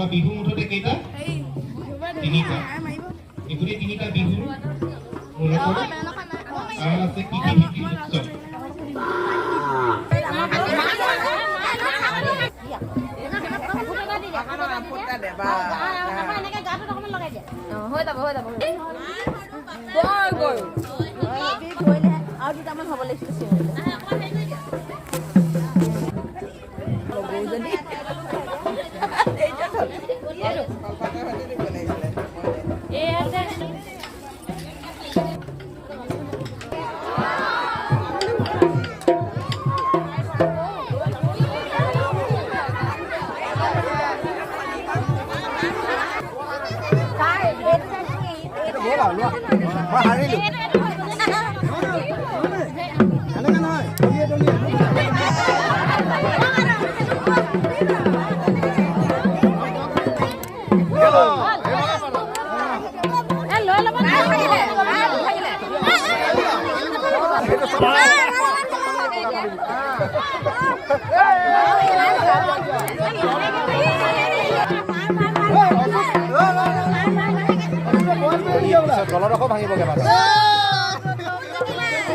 আমাৰ বিহু মুঠতে কেইটা তিনিটা এই গোটেই তিনিটা বিহু কাৰণ আছে কৃষি ভিত্তিক উৎসৱ আৰু দুটামান হ'ব লাগিছিল জলৰস ভাঙিবগে